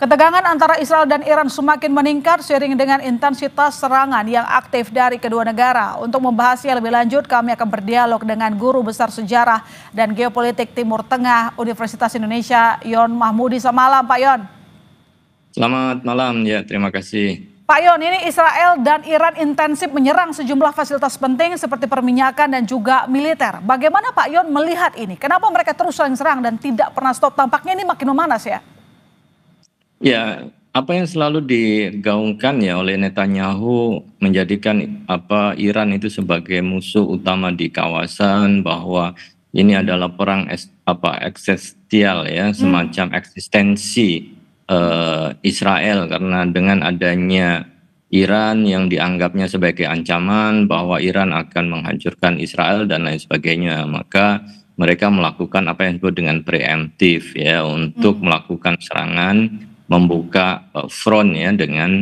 Ketegangan antara Israel dan Iran semakin meningkat seiring dengan intensitas serangan yang aktif dari kedua negara. Untuk membahasnya lebih lanjut, kami akan berdialog dengan Guru Besar Sejarah dan Geopolitik Timur Tengah Universitas Indonesia, Yon Mahmudi. Selamat malam, Pak Yon. Selamat malam, ya terima kasih. Pak Yon, ini Israel dan Iran intensif menyerang sejumlah fasilitas penting seperti perminyakan dan juga militer. Bagaimana Pak Yon melihat ini? Kenapa mereka terus saling serang dan tidak pernah stop? Tampaknya ini makin memanas ya? Ya, apa yang selalu digaungkan ya oleh Netanyahu menjadikan Iran itu sebagai musuh utama di kawasan, bahwa ini adalah perang eksistensial ya, semacam eksistensi Israel, karena dengan adanya Iran yang dianggapnya sebagai ancaman bahwa Iran akan menghancurkan Israel dan lain sebagainya, maka mereka melakukan apa yang disebut dengan preemptif ya, untuk melakukan serangan, membuka front ya dengan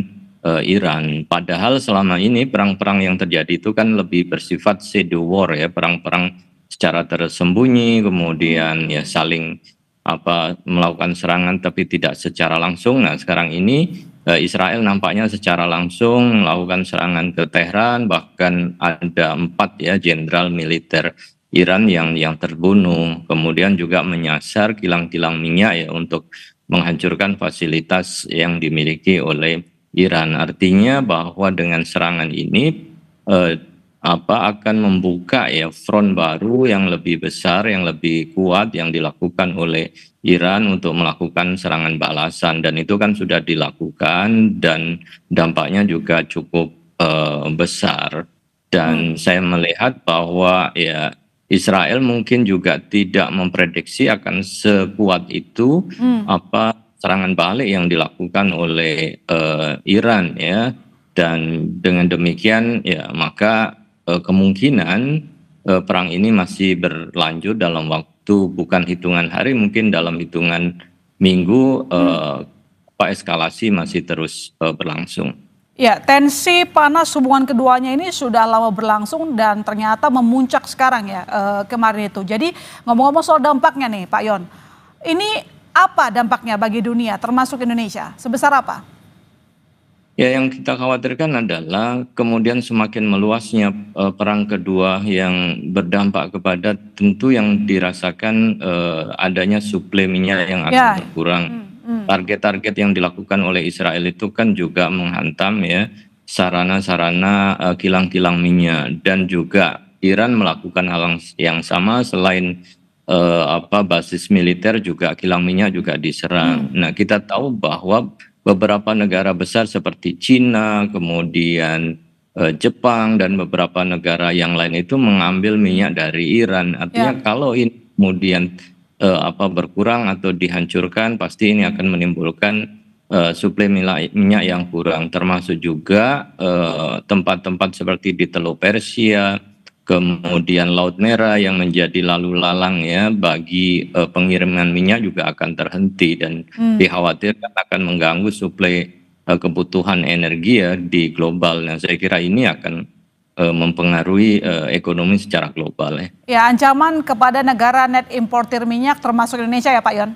Iran. Padahal selama ini perang-perang yang terjadi itu kan lebih bersifat shadow war ya, perang-perang secara tersembunyi, kemudian ya saling melakukan serangan tapi tidak secara langsung. Nah, sekarang ini Israel nampaknya secara langsung melakukan serangan ke Tehran, bahkan ada 4 ya jenderal militer Iran yang terbunuh, kemudian juga menyasar kilang-kilang minyak ya untuk menghancurkan fasilitas yang dimiliki oleh Iran. Artinya bahwa dengan serangan ini akan membuka ya front baru yang lebih besar, yang lebih kuat yang dilakukan oleh Iran untuk melakukan serangan balasan, dan itu kan sudah dilakukan dan dampaknya juga cukup besar. Dan saya melihat bahwa ya Israel mungkin juga tidak memprediksi akan sekuat itu serangan balik yang dilakukan oleh Iran ya, dan dengan demikian ya maka kemungkinan perang ini masih berlanjut dalam waktu bukan hitungan hari, mungkin dalam hitungan minggu. Eskalasi masih terus berlangsung. Ya, tensi panas hubungan keduanya ini sudah lama berlangsung dan ternyata memuncak sekarang ya kemarin itu. Jadi ngomong-ngomong soal dampaknya nih Pak Yon, ini apa dampaknya bagi dunia termasuk Indonesia? Sebesar apa? Ya, yang kita khawatirkan adalah kemudian semakin meluasnya perang kedua yang berdampak kepada tentu yang dirasakan adanya suplai minyak yang akan berkurang. Target-target yang dilakukan oleh Israel itu kan juga menghantam ya sarana-sarana kilang-kilang minyak, dan juga Iran melakukan hal yang sama. Selain basis militer, juga kilang minyak juga diserang. Nah, kita tahu bahwa beberapa negara besar seperti Cina, kemudian Jepang dan beberapa negara yang lain itu mengambil minyak dari Iran. Artinya kalau ini kemudian berkurang atau dihancurkan, pasti ini akan menimbulkan suplai minyak yang kurang, termasuk juga tempat-tempat seperti di Teluk Persia, kemudian Laut Merah yang menjadi lalu lalang ya bagi pengiriman minyak juga akan terhenti, dan dikhawatirkan akan mengganggu suplai kebutuhan energi ya di global. Nah, saya kira ini akan mempengaruhi ekonomi secara global ya. Ya, ancaman kepada negara net importir minyak termasuk Indonesia ya Pak Yon?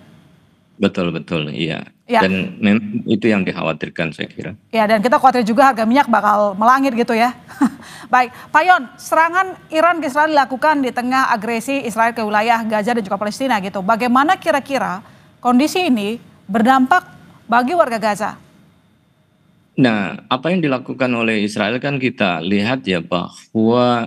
Betul, iya. Dan memang itu yang dikhawatirkan saya kira. Ya, dan kita khawatir juga harga minyak bakal melangit gitu ya. Baik, Pak Yon, serangan Iran ke Israel dilakukan di tengah agresi Israel ke wilayah Gaza dan juga Palestina gitu. Bagaimana kira-kira kondisi ini berdampak bagi warga Gaza? Nah, apa yang dilakukan oleh Israel kan kita lihat ya bahwa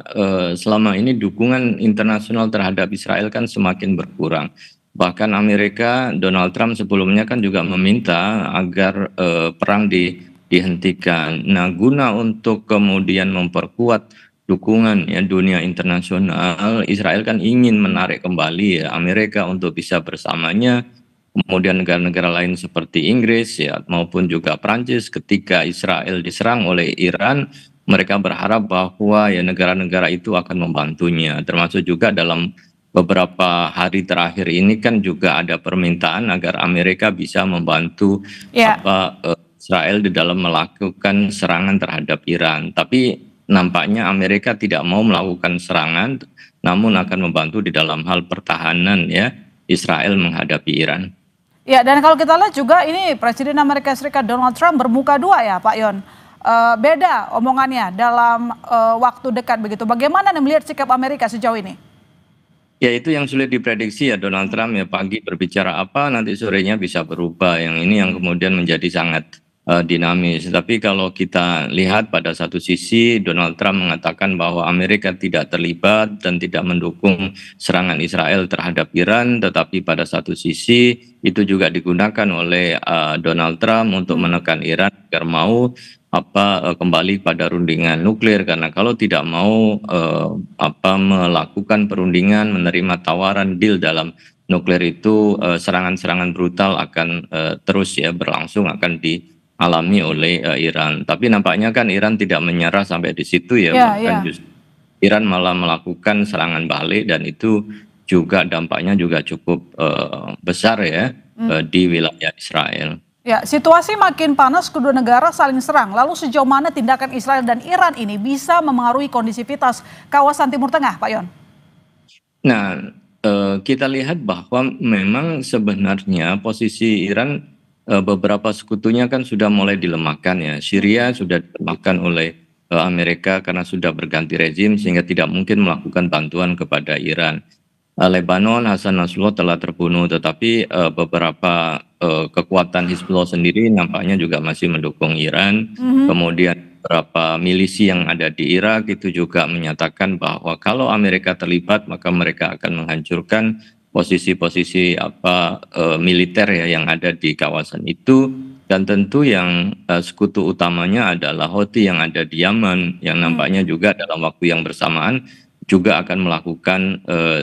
selama ini dukungan internasional terhadap Israel kan semakin berkurang. Bahkan Amerika, Donald Trump sebelumnya kan juga meminta agar perang dihentikan. Nah, guna untuk kemudian memperkuat dukungan ya dunia internasional, Israel kan ingin menarik kembali ya Amerika untuk bisa bersamanya. Kemudian negara-negara lain seperti Inggris ya maupun juga Prancis, ketika Israel diserang oleh Iran, mereka berharap bahwa ya negara-negara itu akan membantunya. Termasuk juga dalam beberapa hari terakhir ini kan juga ada permintaan agar Amerika bisa membantu Israel di dalam melakukan serangan terhadap Iran. Tapi nampaknya Amerika tidak mau melakukan serangan, namun akan membantu di dalam hal pertahanan ya Israel menghadapi Iran. Ya, dan kalau kita lihat juga ini Presiden Amerika Serikat Donald Trump bermuka dua ya, Pak Yon. Beda omongannya dalam waktu dekat begitu. Bagaimana Anda melihat sikap Amerika sejauh ini? Ya itu yang sulit diprediksi ya Donald Trump ya pagi berbicara apa nanti sorenya bisa berubah. Yang ini yang kemudian menjadi sangat dinamis. Tapi kalau kita lihat pada satu sisi Donald Trump mengatakan bahwa Amerika tidak terlibat dan tidak mendukung serangan Israel terhadap Iran, tetapi pada satu sisi itu juga digunakan oleh Donald Trump untuk menekan Iran agar mau kembali pada rundingan nuklir karena kalau tidak mau melakukan perundingan menerima tawaran deal dalam nuklir itu serangan-serangan brutal akan terus ya berlangsung akan dialami oleh Iran. Tapi nampaknya kan Iran tidak menyerah sampai di situ ya, bahkan justru Iran malah melakukan serangan balik dan itu juga dampaknya juga cukup besar ya di wilayah Israel. Ya, situasi makin panas, kedua negara saling serang. Lalu sejauh mana tindakan Israel dan Iran ini bisa memengaruhi kondisivitas kawasan Timur Tengah, Pak Yon? Nah, kita lihat bahwa memang sebenarnya posisi Iran beberapa sekutunya kan sudah mulai dilemahkan ya. Syria sudah dilemahkan oleh Amerika karena sudah berganti rezim sehingga tidak mungkin melakukan bantuan kepada Iran. Lebanon, Hasan Nasrullah telah terbunuh, tetapi beberapa kekuatan Hizbullah sendiri nampaknya juga masih mendukung Iran. Kemudian beberapa milisi yang ada di Irak itu juga menyatakan bahwa kalau Amerika terlibat maka mereka akan menghancurkan posisi-posisi militer ya yang ada di kawasan itu. Dan tentu yang sekutu utamanya adalah Houthi yang ada di Yaman yang nampaknya juga dalam waktu yang bersamaan juga akan melakukan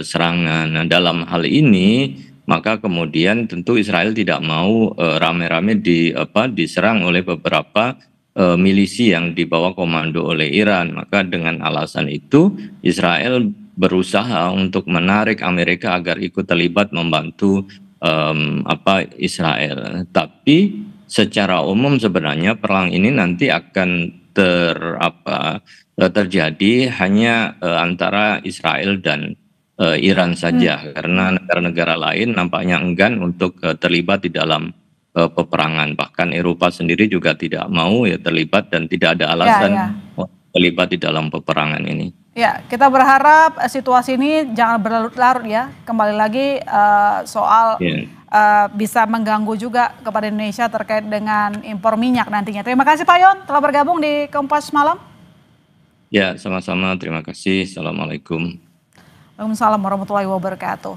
serangan. Nah, dalam hal ini maka kemudian tentu Israel tidak mau rame-rame diserang oleh beberapa milisi yang dibawa komando oleh Iran. Maka dengan alasan itu Israel berusaha untuk menarik Amerika agar ikut terlibat membantu Israel. Tapi secara umum sebenarnya perang ini nanti akan terjadi hanya antara Israel dan Iran saja karena negara-negara lain nampaknya enggan untuk terlibat di dalam peperangan, bahkan Eropa sendiri juga tidak mau ya terlibat dan tidak ada alasan terlibat di dalam peperangan ini. Ya, kita berharap situasi ini jangan berlarut-larut ya. Kembali lagi soal bisa mengganggu juga kepada Indonesia terkait dengan impor minyak nantinya. Terima kasih Pak Yon telah bergabung di Kompas Malam. Ya, sama-sama. Terima kasih. Assalamualaikum. Waalaikumsalam warahmatullahi wabarakatuh.